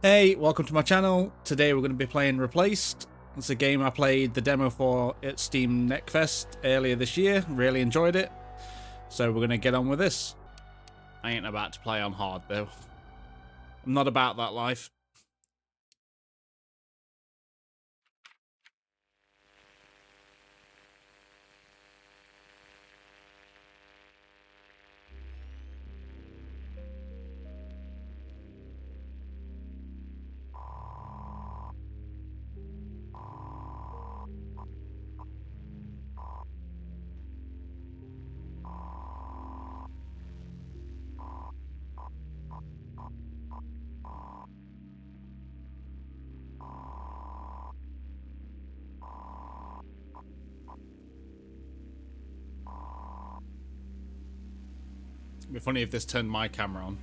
Hey, welcome to my channel. Today we're going to be playing Replaced. It's a game I played the demo for at Steam Neckfest earlier this year. Really enjoyed it. So we're going to get on with this. I ain't about to play on hard though. I'm not about that life. It'd be funny if this turned my camera on.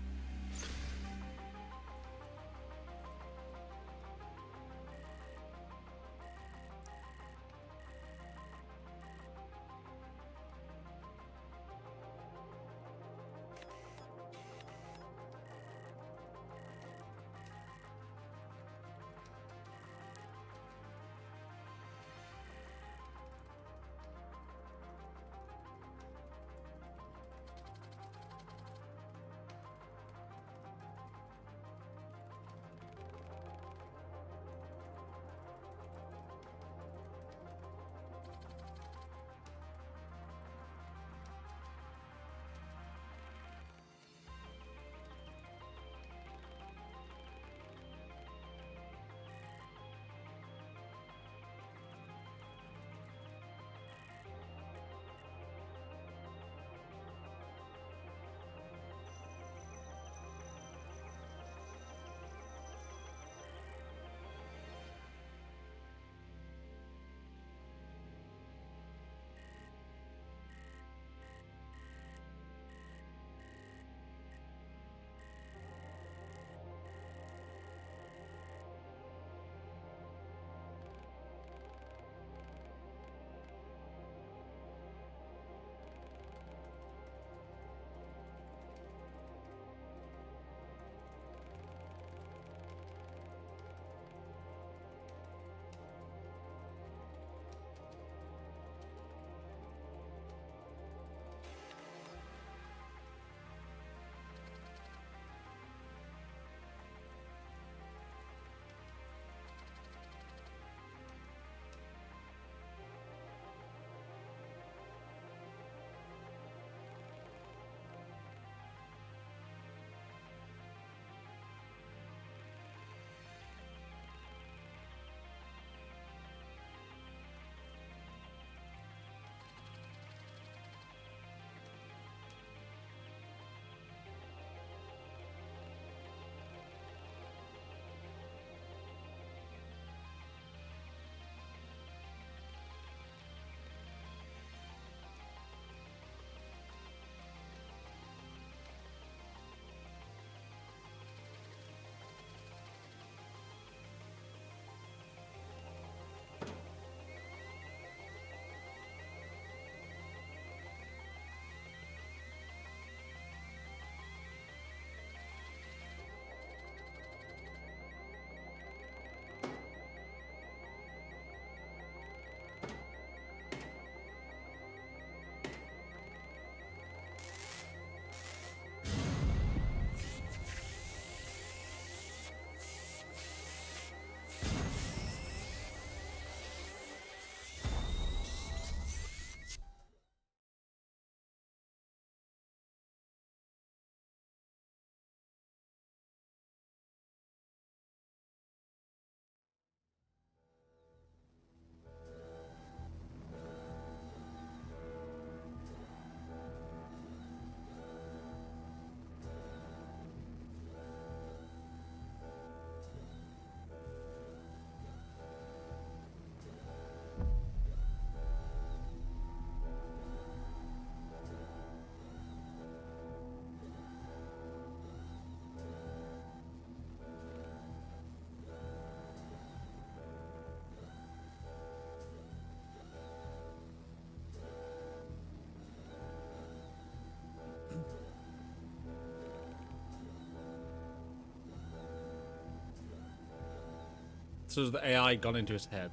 So has the AI gone into his head?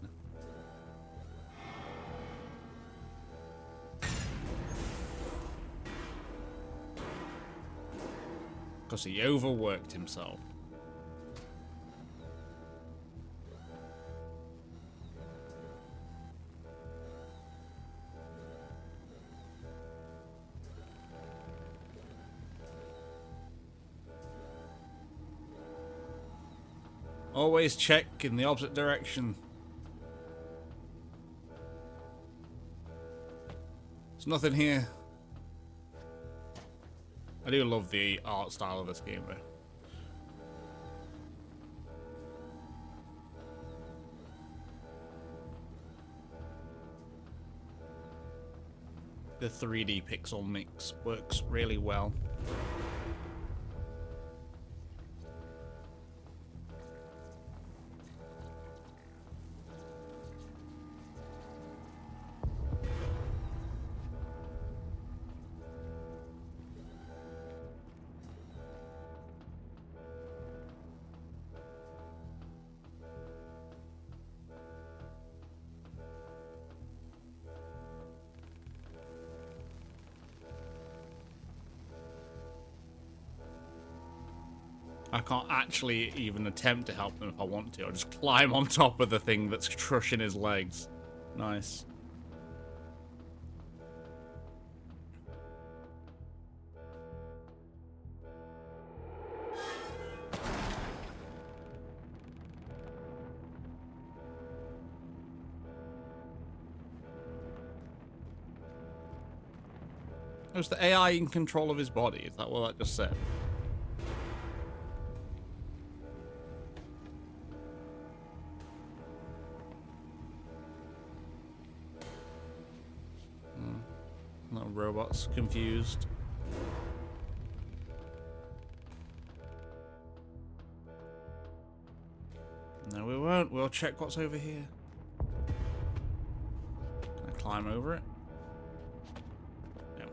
Because he overworked himself. Always check in the opposite direction. There's nothing here. I do love the art style of this game though. The 3D pixel mix works really well. I can't actually even attempt to help them if I want to. I'll just climb on top of the thing that's crushing his legs. Nice. Was the AI in control of his body? Is that what that just said? No, robot's confused. No, we won't. We'll check what's over here. Can I climb over it? No.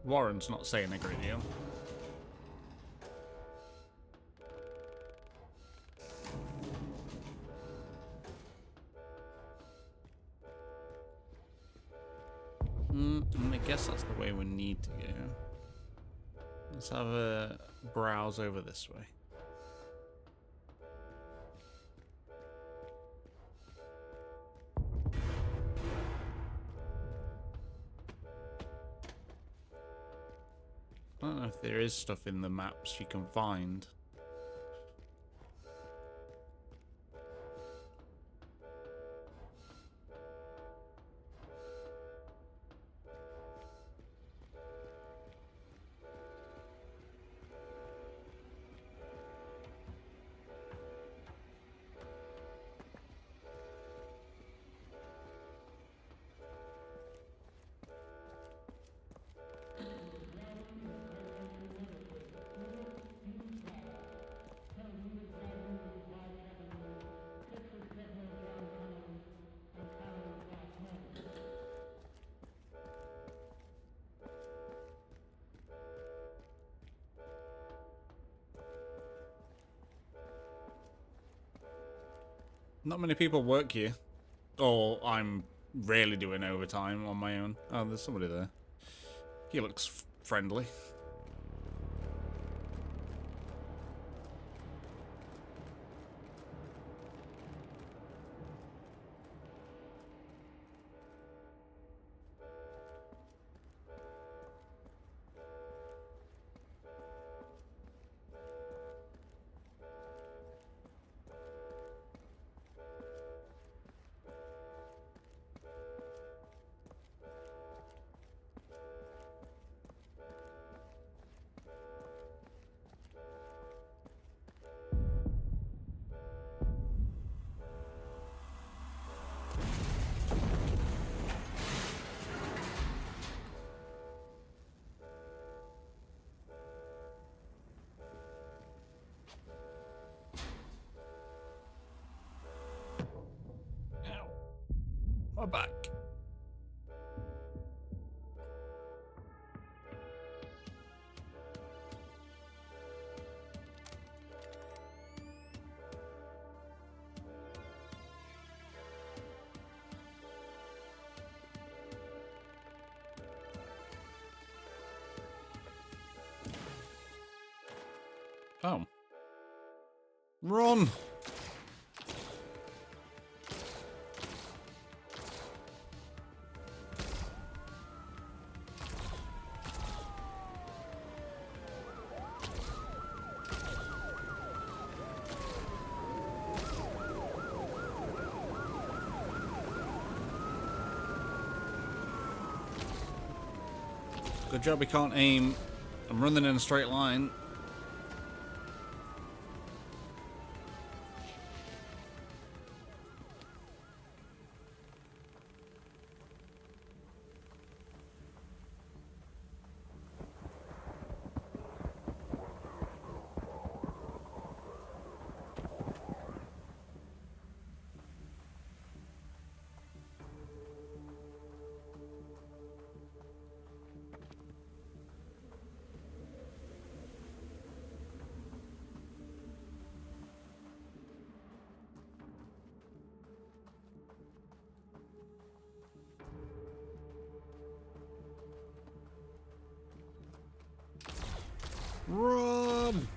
Warren's not saying a great deal. I guess that's the way we need to go. Let's have a browse over this way. I don't know if there is stuff in the maps you can find. Not many people work here. Or I'm rarely doing overtime on my own. Oh, there's somebody there. He looks friendly. Run! Good job we can't aim. I'm running in a straight line. Run!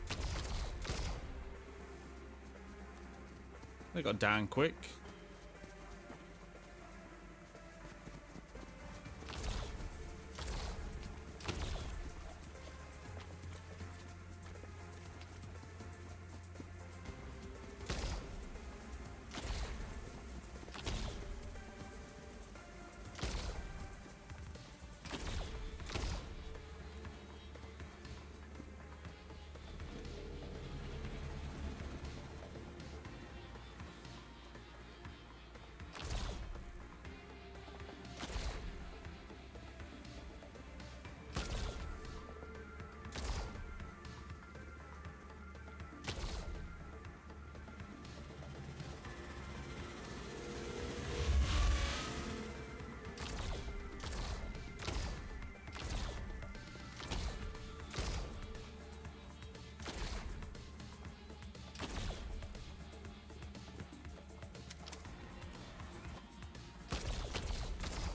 They got down quick.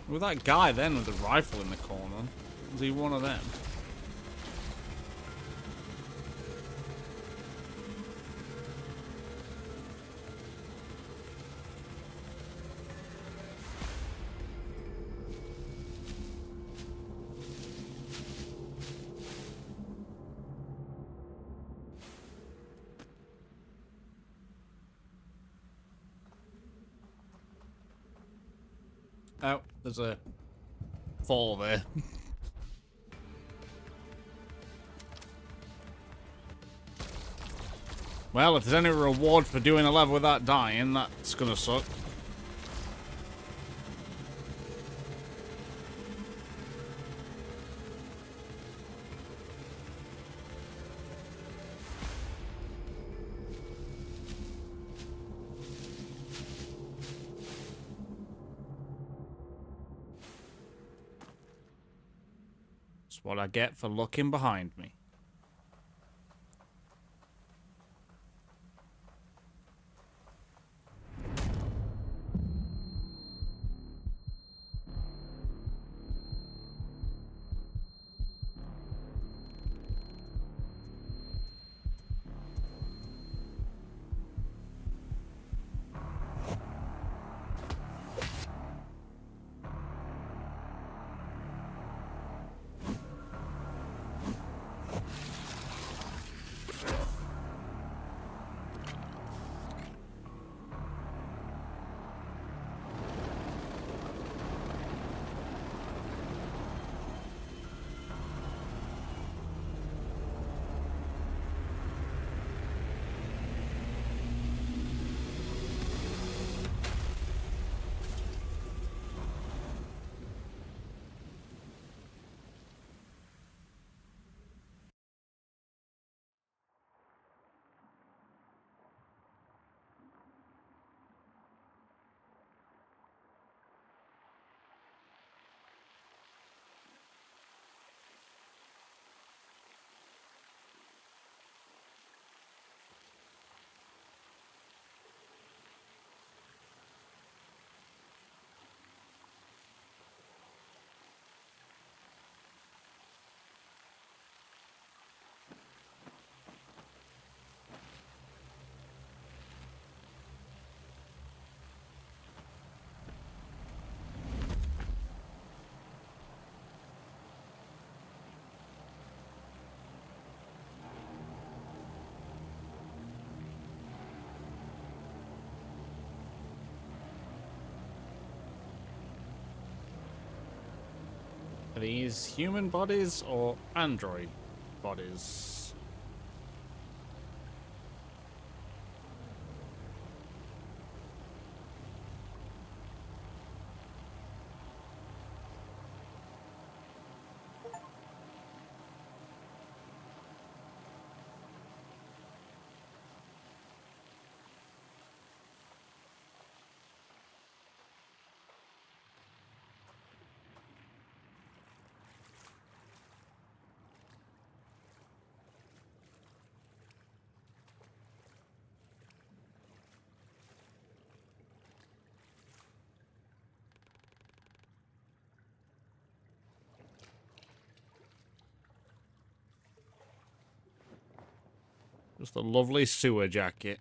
With that guy then with the rifle in the corner, was he one of them? Oh, there's a fall there. Well, if there's any reward for doing a level without dying, that's gonna suck. That's what I get for looking behind me. Are these human bodies or android bodies? Just a lovely sewer jacket.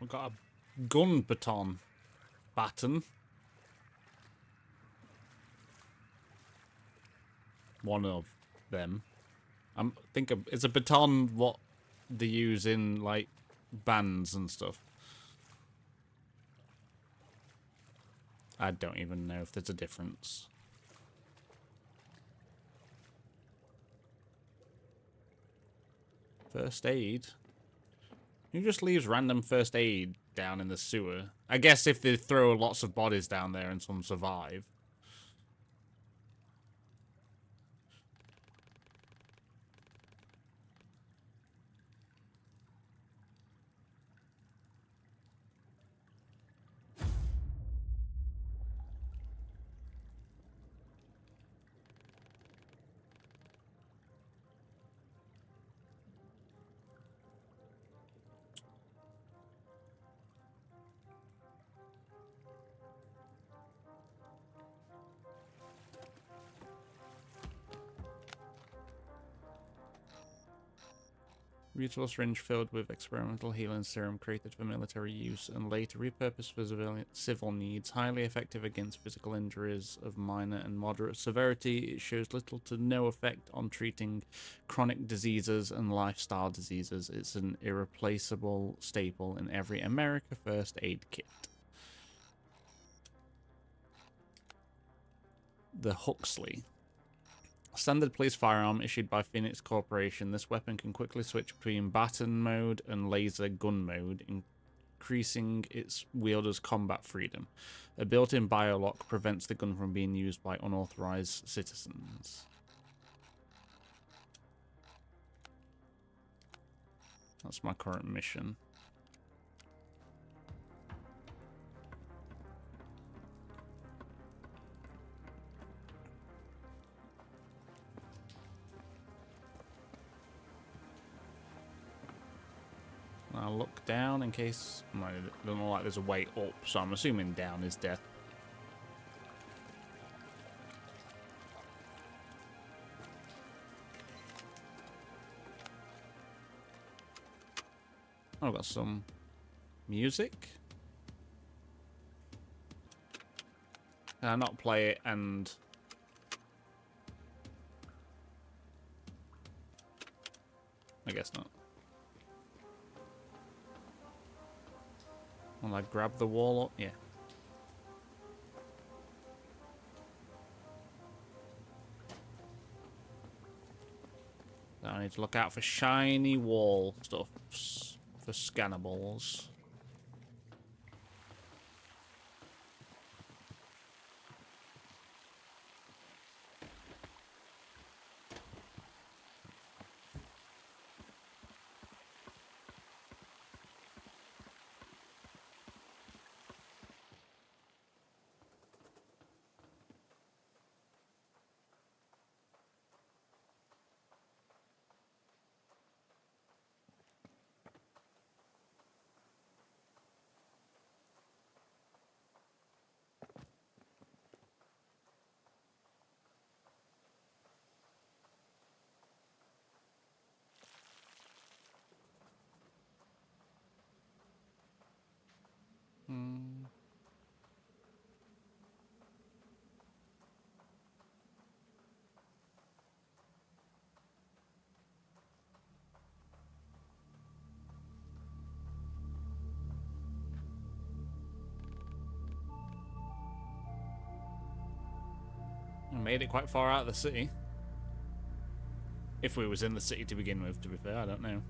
We've got a gun baton. One of them. I think it's a baton what they use in, like, bands and stuff. I don't even know if there's a difference. First aid? Who just leaves random first aid down in the sewer? I guess if they throw lots of bodies down there and some survive. Reusable syringe filled with experimental healing serum created for military use and later repurposed for civil needs. Highly effective against physical injuries of minor and moderate severity. It shows little to no effect on treating chronic diseases and lifestyle diseases. It's an irreplaceable staple in every America first aid kit. The Huxley. Standard police firearm issued by Phoenix Corporation. This weapon can quickly switch between baton mode and laser gun mode, increasing its wielder's combat freedom. A built-in biolock prevents the gun from being used by unauthorized citizens. That's my current mission. I'll look down in case... It doesn't look like there's a way up, so I'm assuming down is death. I've got some music. Can I not play it and... I guess not. Will I grab the wall up? Yeah. I need to look out for shiny wall stuff. For scannables. I made it quite far out of the city. If we was in the city to begin with, to be fair, I don't know.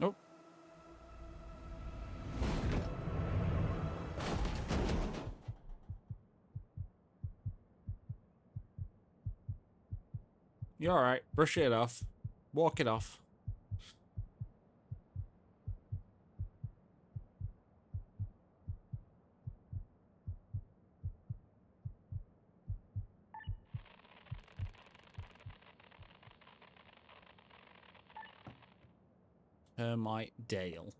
Nope. You're alright. Brush it off. Walk it off. Termite Dale.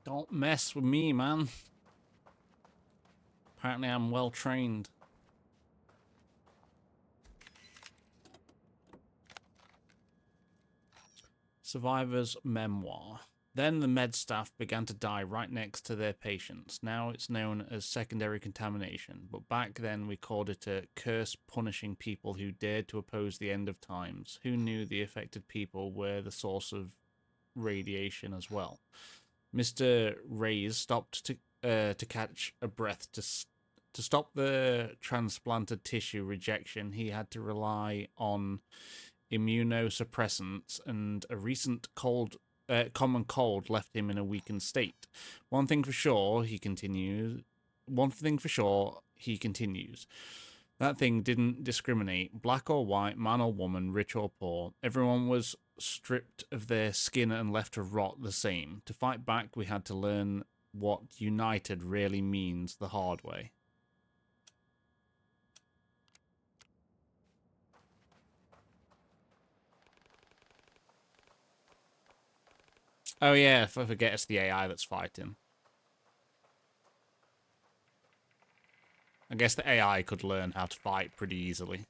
Don't mess with me, man. Apparently I'm well trained. Survivor's memoir. Then the med staff began to die right next to their patients. Now it's known as secondary contamination, but back then we called it a curse punishing people who dared to oppose the end of times. Who knew the affected people were the source of radiation as well? Mr. Reyes stopped to catch a breath. To stop the transplanted tissue rejection, he had to rely on immunosuppressants, and a recent common cold left him in a weakened state. One thing for sure, he continues. That thing didn't discriminate, black or white, man or woman, rich or poor. Everyone was stripped of their skin and left to rot the same. To fight back, we had to learn what united really means the hard way. Oh yeah, if I forget it's the AI that's fighting. I guess the AI could learn how to fight pretty easily.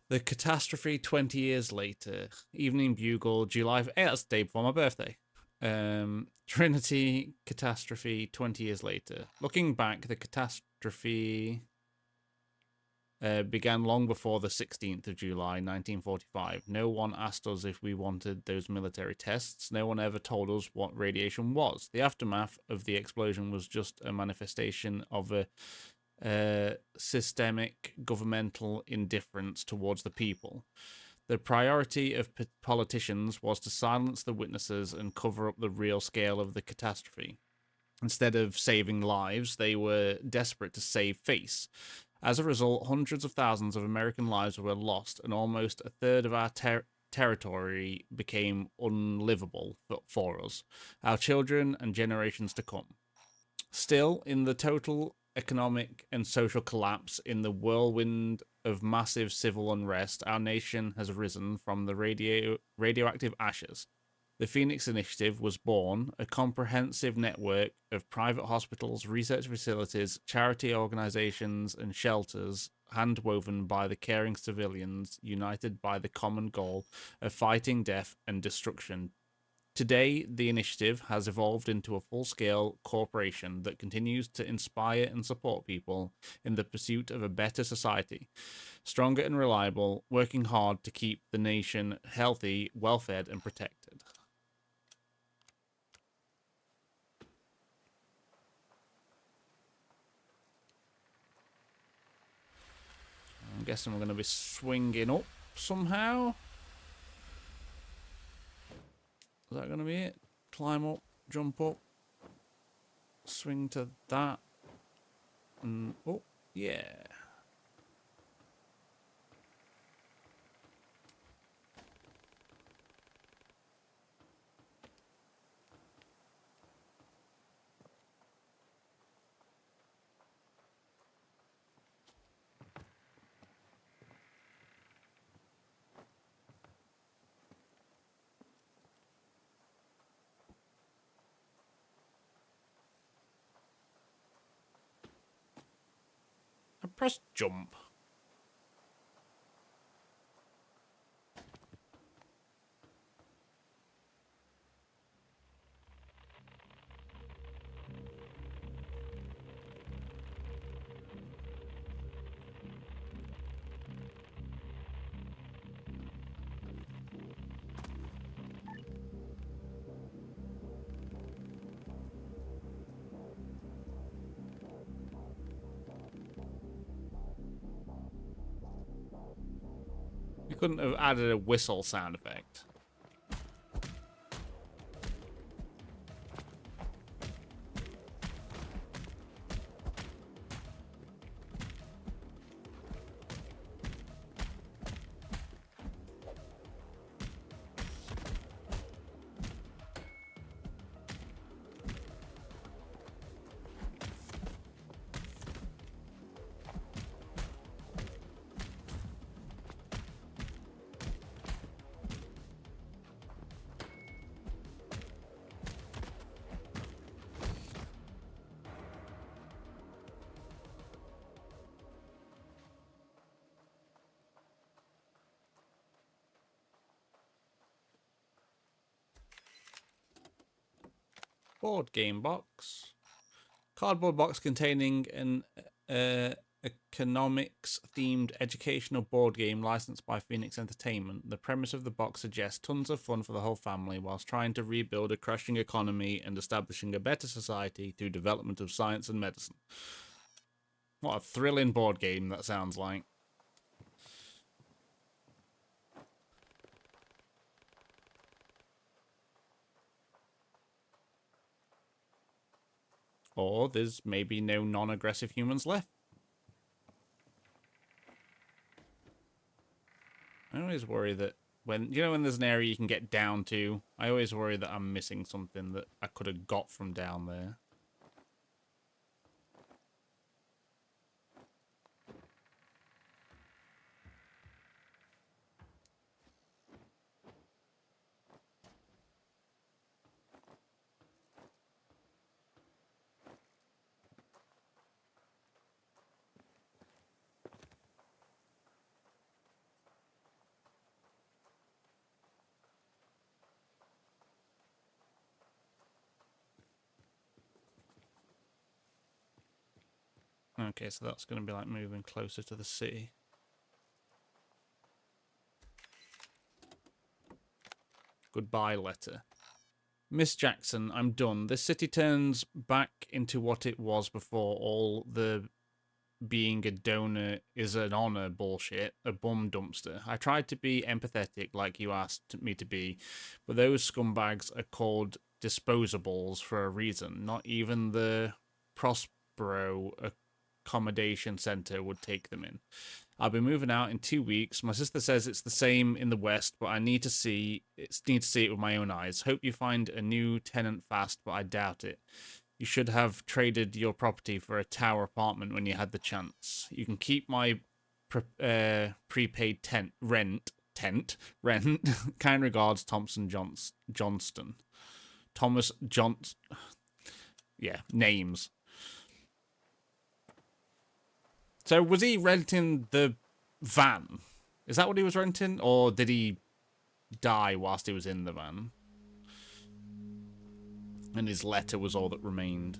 The catastrophe 20 years later. Evening Bugle, July. Hey, that's the day before my birthday. Trinity catastrophe 20 years later. Looking back, the catastrophe began long before the 16th of July, 1945. No one asked us if we wanted those military tests. No one ever told us what radiation was. The aftermath of the explosion was just a manifestation of a systemic governmental indifference towards the people. The priority of politicians was to silence the witnesses and cover up the real scale of the catastrophe. Instead of saving lives, they were desperate to save face. As a result, hundreds of thousands of American lives were lost, and almost a third of our territory became unlivable for us, our children, and generations to come. Still, in the total economic and social collapse, in the whirlwind of massive civil unrest, our nation has risen from the radioactive ashes. The Phoenix Initiative was born, a comprehensive network of private hospitals, research facilities, charity organizations, and shelters, handwoven by the caring civilians, united by the common goal of fighting death and destruction. Today, the initiative has evolved into a full-scale corporation that continues to inspire and support people in the pursuit of a better society, stronger and reliable, working hard to keep the nation healthy, well-fed, and protected. I'm guessing we're going to be swinging up somehow. Is that going to be it? Climb up, jump up, swing to that, and oh, yeah. I press jump. You couldn't have added a whistle sound effect. Board game box. Cardboard box containing an economics-themed educational board game licensed by Phoenix Entertainment. The premise of the box suggests tons of fun for the whole family whilst trying to rebuild a crashing economy and establishing a better society through development of science and medicine. What a thrilling board game that sounds like. Or there's maybe no non-aggressive humans left. I always worry that when there's an area you can get down to, I always worry that I'm missing something that I could have got from down there. Okay, so that's going to be like moving closer to the city. Goodbye letter. Miss Jackson, I'm done. This city turns back into what it was before all the being a donor is an honor bullshit, a bum dumpster. I tried to be empathetic like you asked me to be, but those scumbags are called disposables for a reason. Not even the Prospero accommodation center would take them in. I'll be moving out in 2 weeks. My sister says it's the same in the West, but I need to see it with my own eyes. Hope you find a new tenant fast, but I doubt it. You should have traded your property for a tower apartment when you had the chance. You can keep my prepaid rent. Kind regards, Thompson Johnston. Thomas Johnston. Yeah, names. So was he renting the van? Is that what he was renting? Or did he die whilst he was in the van? And his letter was all that remained.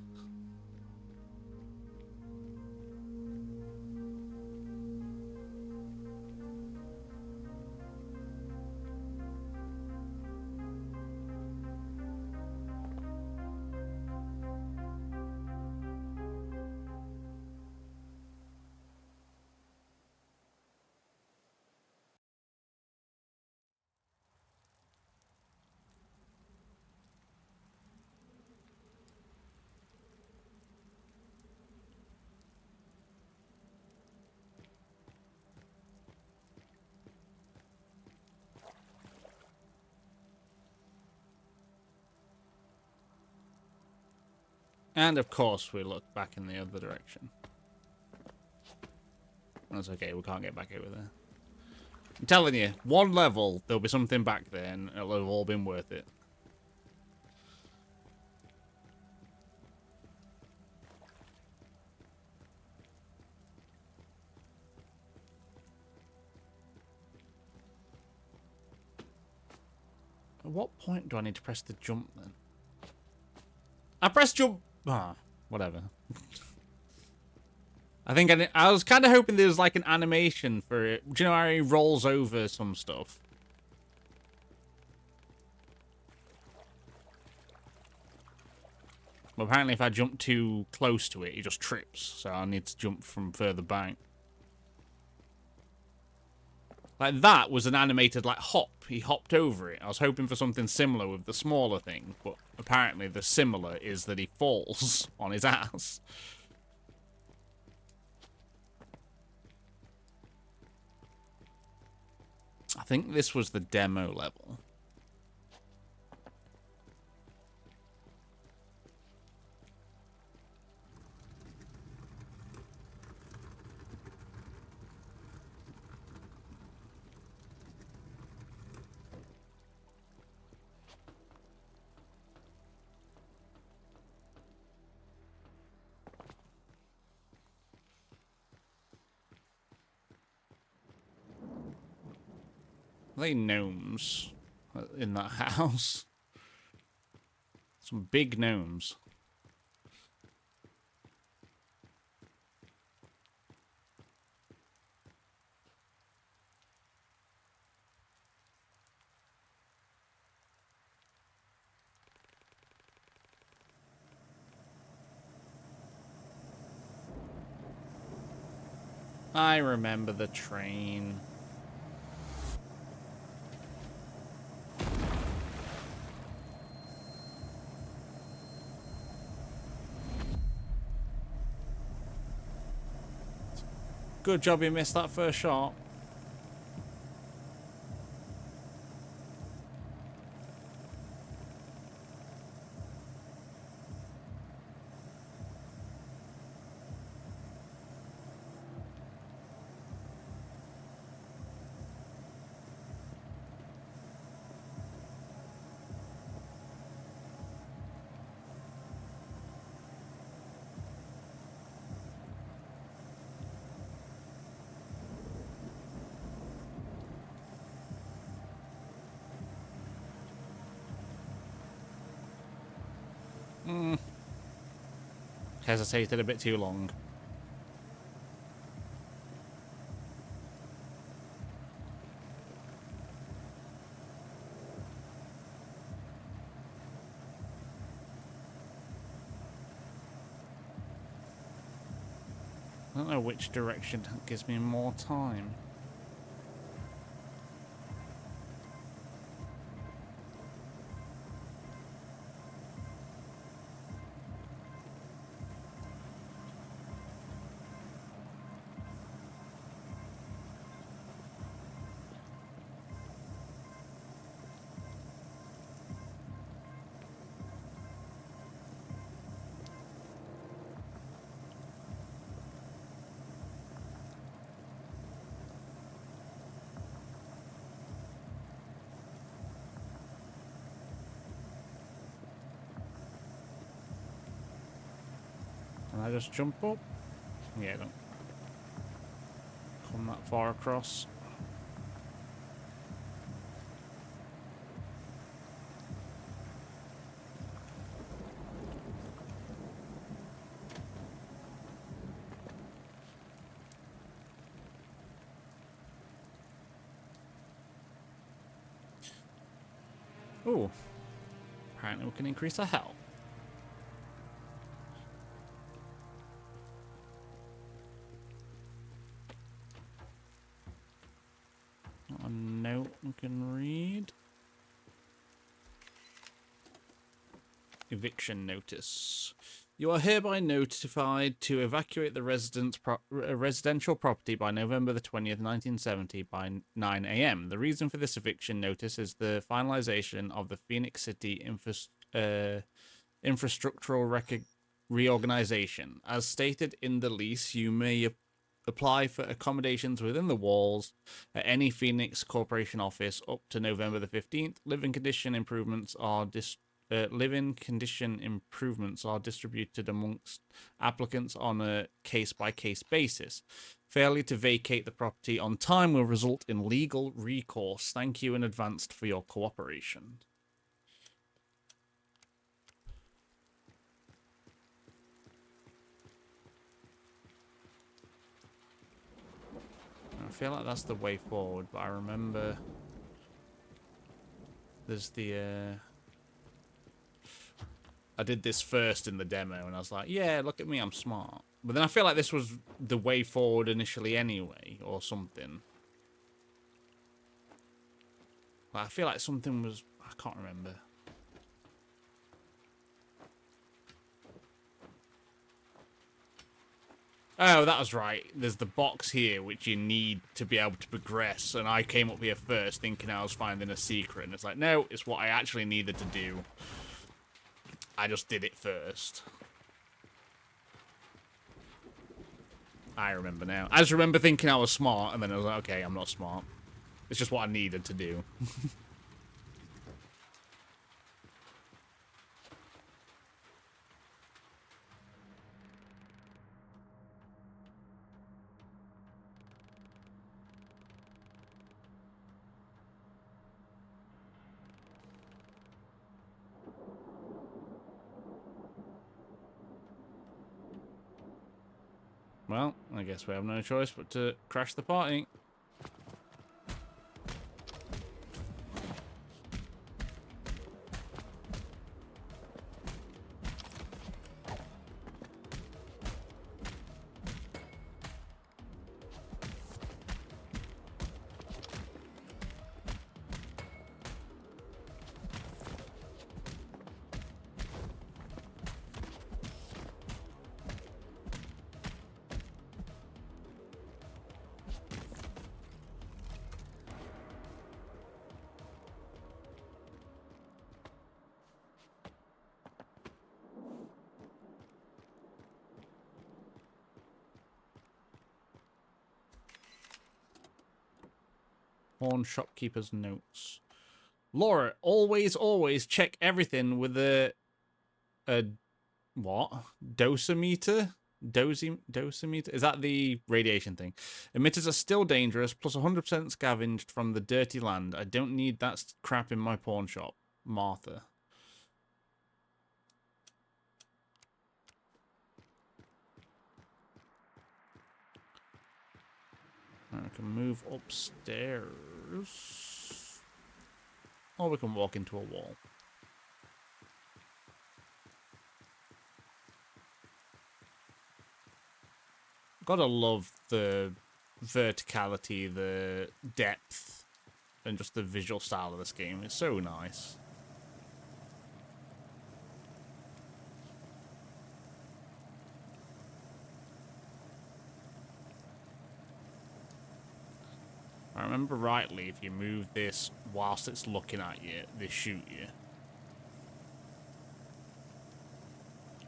And of course we look back in the other direction. That's okay, we can't get back over there. I'm telling you, one level, there'll be something back there and it'll have all been worth it. At what point do I need to press the jump then? I pressed jump. Ah, whatever. I think I was kind of hoping there was like an animation for it. Do you know how he rolls over some stuff? Well, apparently if I jump too close to it, he just trips. So I need to jump from further back. Like that was an animated like hop. He hopped over it. I was hoping for something similar with the smaller thing, but apparently the similar is that he falls on his ass. I think this was the demo level. Are they gnomes in that house? Some big gnomes. I remember the train. Good job you missed that first shot. Hesitated a bit too long. I don't know which direction gives me more time. Can I just jump up? Yeah, don't come that far across. Ooh. Apparently we can increase our health. A note we can read. Eviction notice. You are hereby notified to evacuate the residential property by November the 20th, 1970 by 9 a.m. The reason for this eviction notice is the finalization of the Phoenix City infrastructural reorganization. As stated in the lease, you may apply for accommodations within the walls at any Phoenix Corporation office up to November the 15th. Living condition improvements are distributed amongst applicants on a case-by-case basis. Failure to vacate the property on time will result in legal recourse. Thank you in advance for your cooperation. I feel like that's the way forward, but I remember there's the I did this first in the demo, and I was like, yeah, look at me, I'm smart. But then I feel like this was the way forward initially anyway, or something. Like, I feel like something was... I can't remember. Oh, that was right. There's the box here, which you need to be able to progress, and I came up here first thinking I was finding a secret, and it's like, no, it's what I actually needed to do. I just did it first. I remember now. I just remember thinking I was smart, and then I was like, okay, I'm not smart. It's just what I needed to do. Well, I guess we have no choice but to crash the party. Pawn shopkeeper's notes. Laura, always check everything with a what? Dosimeter? Dosimeter? Is that the radiation thing? Emitters are still dangerous, plus 100% scavenged from the dirty land. I don't need that crap in my pawn shop. Martha. I can move upstairs. Or we can walk into a wall. Gotta love the verticality, the depth, and just the visual style of this game. It's so nice. If I remember rightly, if you move this whilst it's looking at you, they shoot you.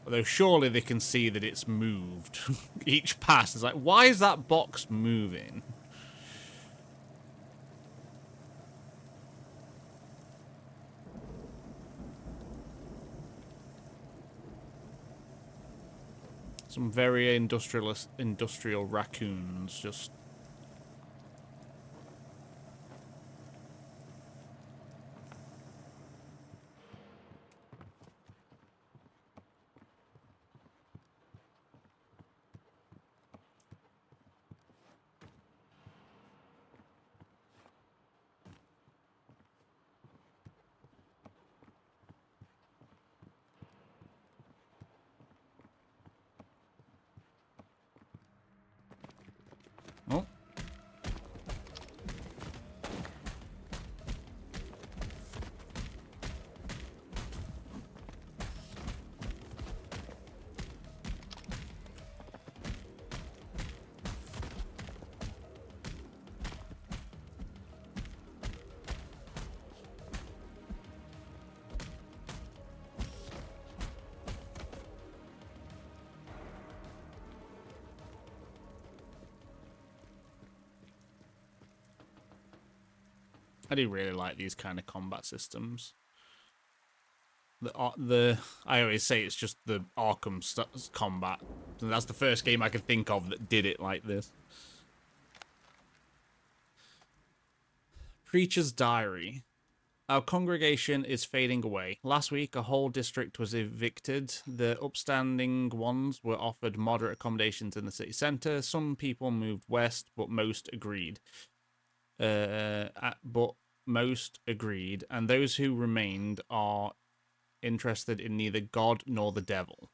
Although surely they can see that it's moved. Each pass is like, why is that box moving? Some very industrial raccoons just... Oh. I do really like these kind of combat systems. I always say it's just the Arkham combat. And that's the first game I can think of that did it like this. Preacher's Diary. Our congregation is fading away. Last week, a whole district was evicted. The upstanding ones were offered moderate accommodations in the city centre. Some people moved west, but most agreed. And those who remained are interested in neither God nor the devil.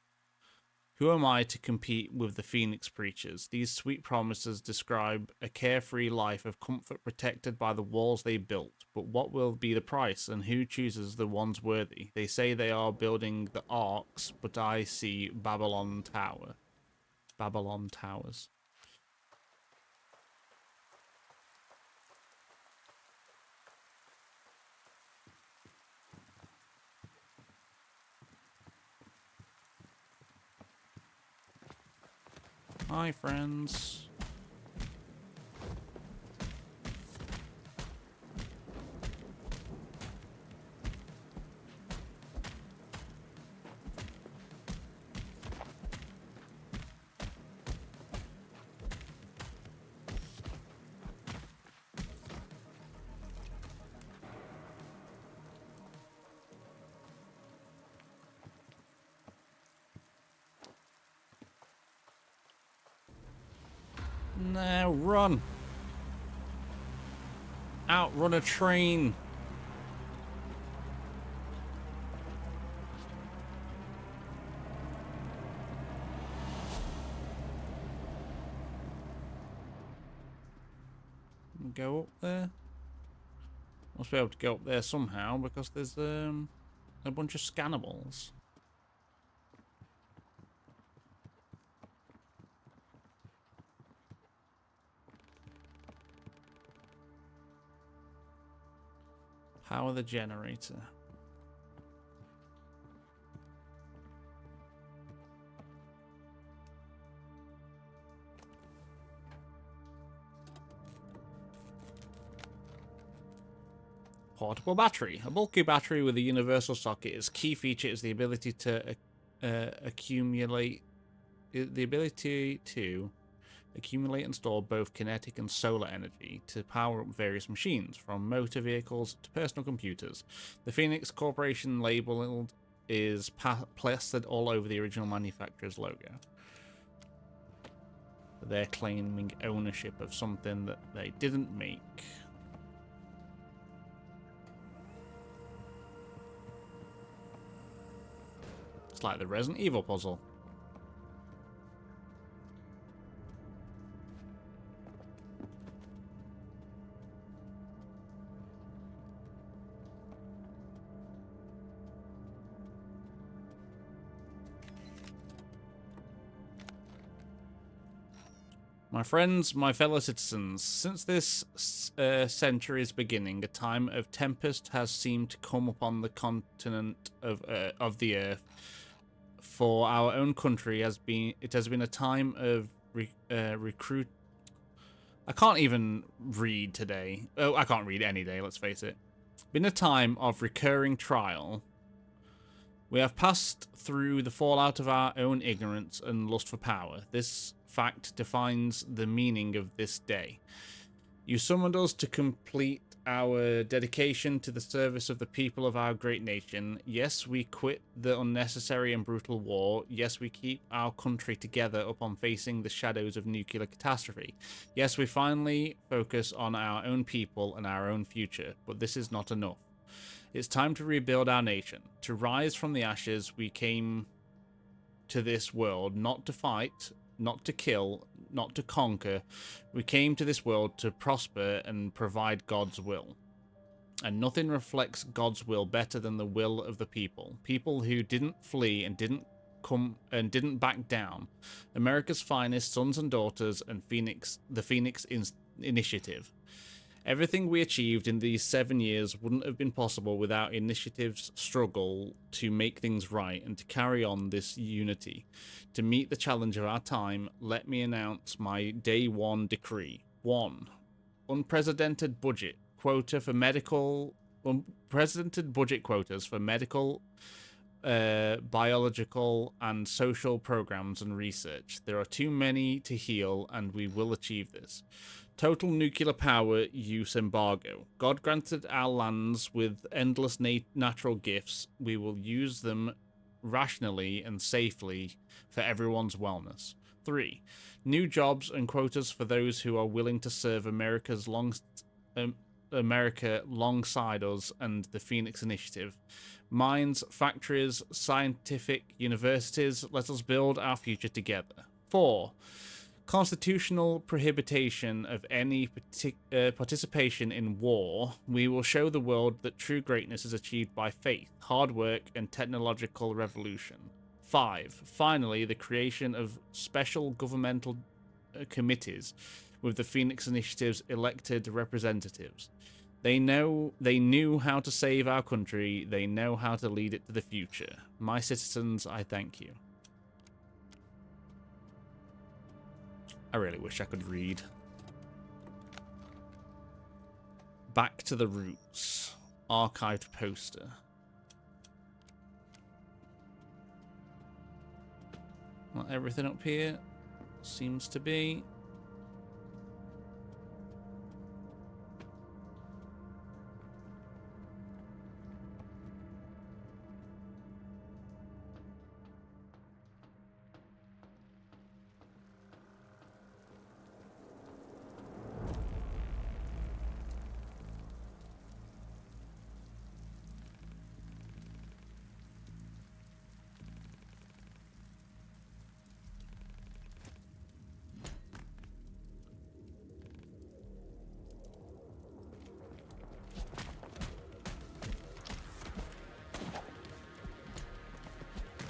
Who am I to compete with the Phoenix Preachers? These sweet promises describe a carefree life of comfort protected by the walls they built. But what will be the price, and who chooses the ones worthy? They say they are building the arcs, but I see Babylon Towers. Hi, friends. Now run. Outrun a train. Go up there. Must be able to go up there somehow because there's a bunch of scannables. Power the generator. Portable battery. A bulky battery with a universal socket. Its key feature is the ability to accumulate and store both kinetic and solar energy to power up various machines, from motor vehicles to personal computers. The Phoenix Corporation label is plastered all over the original manufacturer's logo. They're claiming ownership of something that they didn't make. It's like the Resident Evil puzzle. My friends, my fellow citizens, since this century's beginning, a time of tempest has seemed to come upon the continent of the earth. For our own country, it has been a time of recruit. I can't even read today. Oh, I can't read any day. Let's face it. Been a time of recurring trial. We have passed through the fallout of our own ignorance and lust for power. This fact defines the meaning of this day. You summoned us to complete our dedication to the service of the people of our great nation. Yes, we quit the unnecessary and brutal war. Yes, we keep our country together upon facing the shadows of nuclear catastrophe. Yes, we finally focus on our own people and our own future. But this is not enough. It's time to rebuild our nation. To rise from the ashes, we came to this world not to fight, not to kill, not to conquer. We came to this world to prosper and provide God's will. And nothing reflects God's will better than the will of the people. People who didn't flee and didn't back down. America's finest sons and daughters and the Phoenix Initiative. Everything we achieved in these 7 years wouldn't have been possible without Initiative's struggle to make things right and to carry on this unity. To meet the challenge of our time, let me announce my Day 1 decree. 1. Unprecedented budget quotas for medical, biological, and social programs and research. There are too many to heal, and we will achieve this. Total nuclear power use embargo. God granted our lands with endless natural gifts. We will use them rationally and safely for everyone's wellness. 3. New jobs and quotas for those who are willing to serve America alongside us and the Phoenix Initiative. Mines, factories, scientific universities, let us build our future together. 4. Constitutional prohibition of any participation in war. We will show the world that true greatness is achieved by faith, hard work, and technological revolution. 5. Finally, the creation of special governmental committees with the Phoenix Initiative's elected representatives. They knew how to save our country. They know how to lead it to the future. My citizens, I thank you. I really wish I could read. Back to the Roots. Archived poster. Not everything up here seems to be.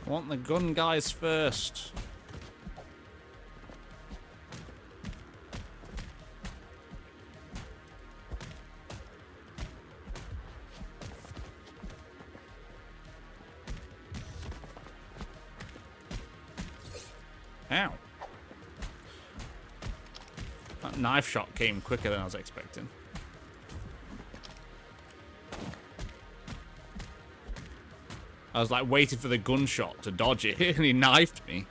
I want the gun guys first. Ow. That knife shot came quicker than I was expecting. I was like waiting for the gunshot to dodge it, and he knifed me.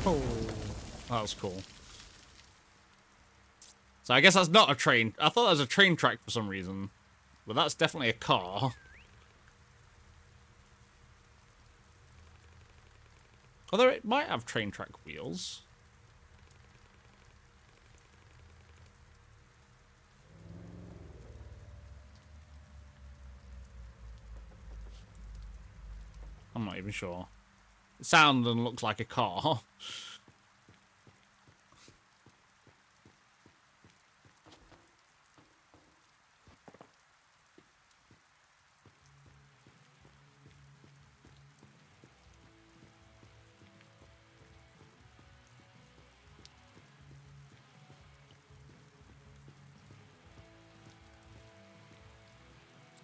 Oh, that was cool. So I guess that's not a train. I thought that was a train track for some reason. But that's definitely a car. Although it might have train track wheels. I'm not even sure. It sounds and looks like a car.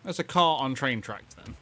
That's a car on train tracks then.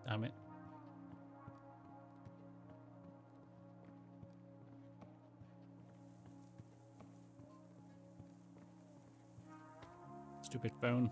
Damn it. Stupid phone.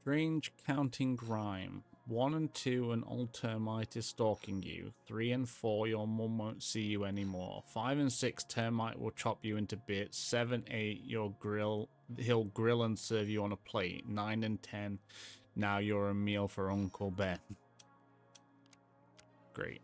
Strange counting grime. 1 and 2, an old termite is stalking you. 3 and 4, your mum won't see you anymore. 5 and 6, termite will chop you into bits. 7, 8, he'll grill and serve you on a plate. 9 and 10, now you're a meal for Uncle Ben. Great.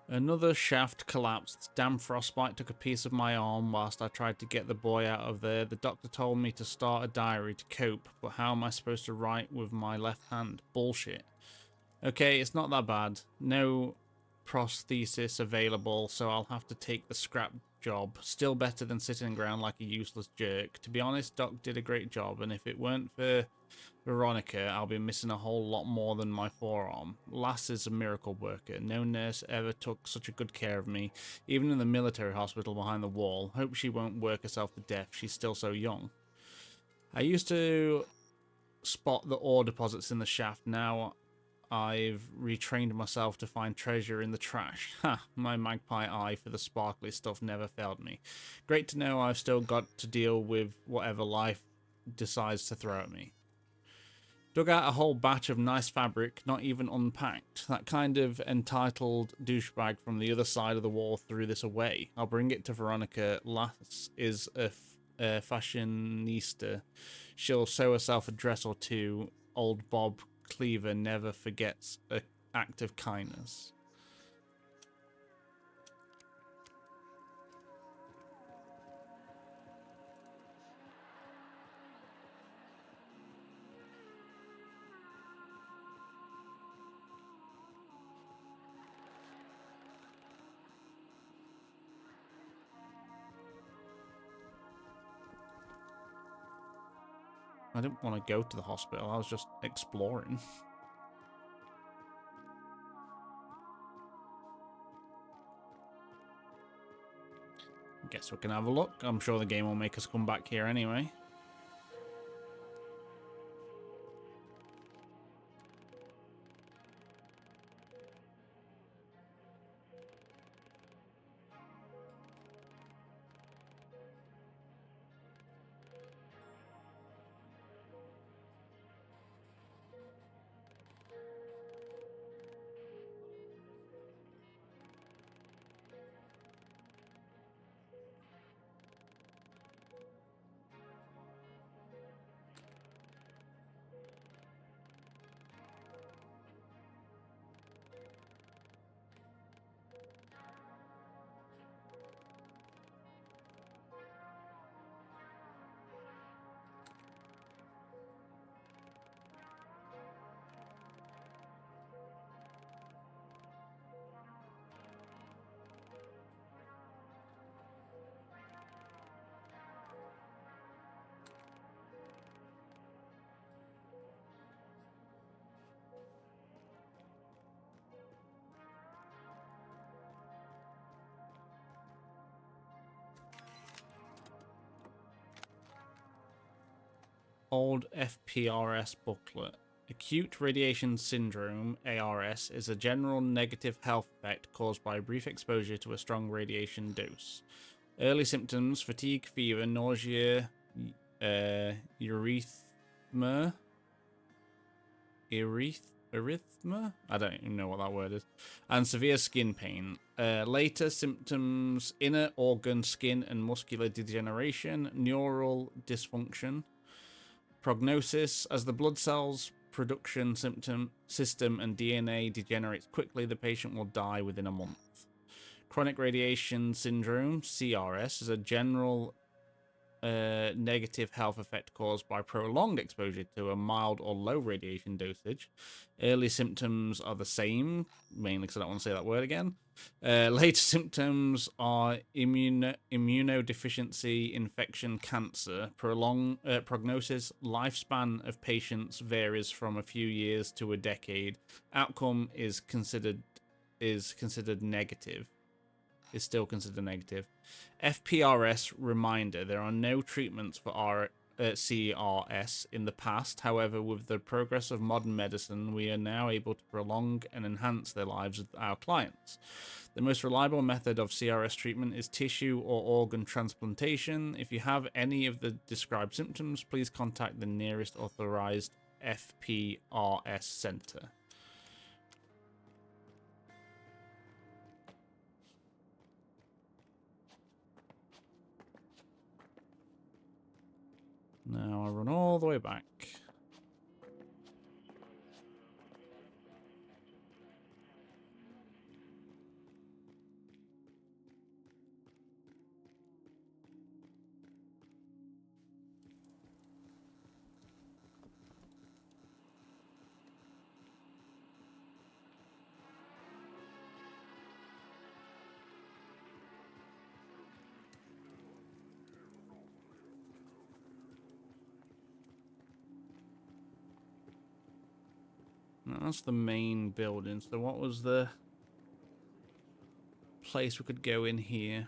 Another shaft collapsed. Damn frostbite took a piece of my arm whilst I tried to get the boy out of there. The doctor told me to start a diary to cope, but how am I supposed to write with my left hand? Bullshit. Okay, it's not that bad. No prosthesis available, so I'll have to take the scrap job. Still better than sitting around like a useless jerk. To be honest, Doc did a great job, and if it weren't for Veronica, I'll be missing a whole lot more than my forearm. Lass is a miracle worker. No nurse ever took such a good care of me, even in the military hospital behind the wall. Hope she won't work herself to death. She's still so young. I used to spot the ore deposits in the shaft. Now I've retrained myself to find treasure in the trash. Ha, my magpie eye for the sparkly stuff never failed me. Great to know I've still got to deal with whatever life decides to throw at me. Dug out a whole batch of nice fabric, not even unpacked. That kind of entitled douchebag from the other side of the wall threw this away. I'll bring it to Veronica. Lass is a fashionista. She'll sew herself a dress or two. Old Bob Cleaver never forgets an act of kindness. I didn't want to go to the hospital, I was just exploring. Guess we can have a look. I'm sure the game will make us come back here anyway. old FPRS booklet. Acute radiation syndrome, ARS, is a general negative health effect caused by brief exposure to a strong radiation dose. Early symptoms: fatigue, fever, nausea, erythema. Erythema? I don't even know what that word is. And severe skin pain. Later symptoms: inner organ, skin, and muscular degeneration, neural dysfunction. Prognosis: as the blood cells production system and DNA degenerates quickly, the patient will die within a month. Chronic radiation syndrome, CRS, is a general negative health effect caused by prolonged exposure to a mild or low radiation dosage. Early symptoms are the same, mainly because I don't want to say that word again. Later symptoms are immunodeficiency, infection, cancer. Prognosis: lifespan of patients varies from a few years to a decade. Outcome is negative. Is still considered negative. FPRS reminder: there are no treatments for CRS in the past. However, with the progress of modern medicine, we are now able to prolong and enhance the lives of our clients. The most reliable method of CRS treatment is tissue or organ transplantation. If you have any of the described symptoms, please contact the nearest authorized FPRS center. Now I run all the way back. Now, that's the main building. So what was the place we could go in here?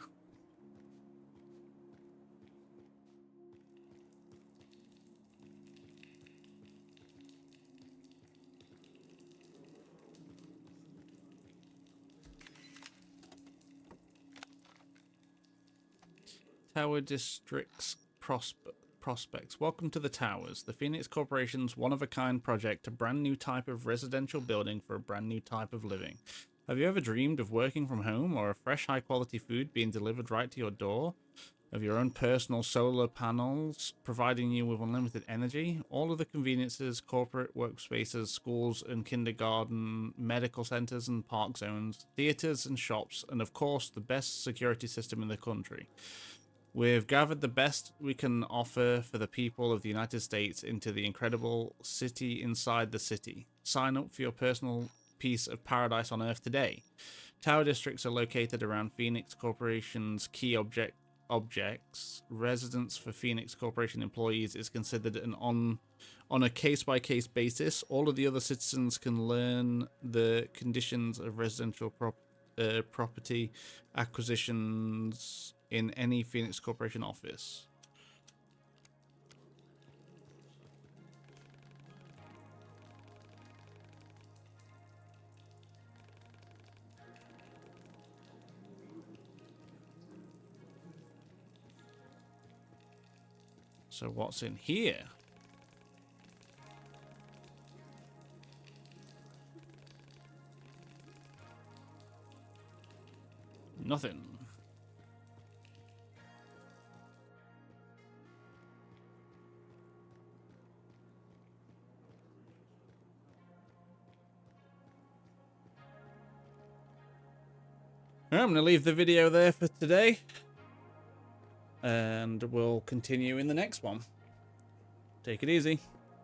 Tower District's prospects. Welcome to the Towers, the Phoenix Corporation's one-of-a-kind project, a brand new type of residential building for a brand new type of living. Have you ever dreamed of working from home or a fresh, high-quality food being delivered right to your door? Of your own personal solar panels providing you with unlimited energy? All of the conveniences, corporate workspaces, schools and kindergarten, medical centers and park zones, theaters and shops, and of course the best security system in the country. We've gathered the best we can offer for the people of the United States into the incredible city inside the city. Sign up for your personal piece of paradise on Earth today. Tower districts are located around Phoenix Corporation's key objects. Residence for Phoenix Corporation employees is considered on a case-by-case basis. All of the other citizens can learn the conditions of residential property acquisitions in any Phoenix Corporation office. So what's in here? Nothing. I'm going to leave the video there for today. And we'll continue in the next one. Take it easy.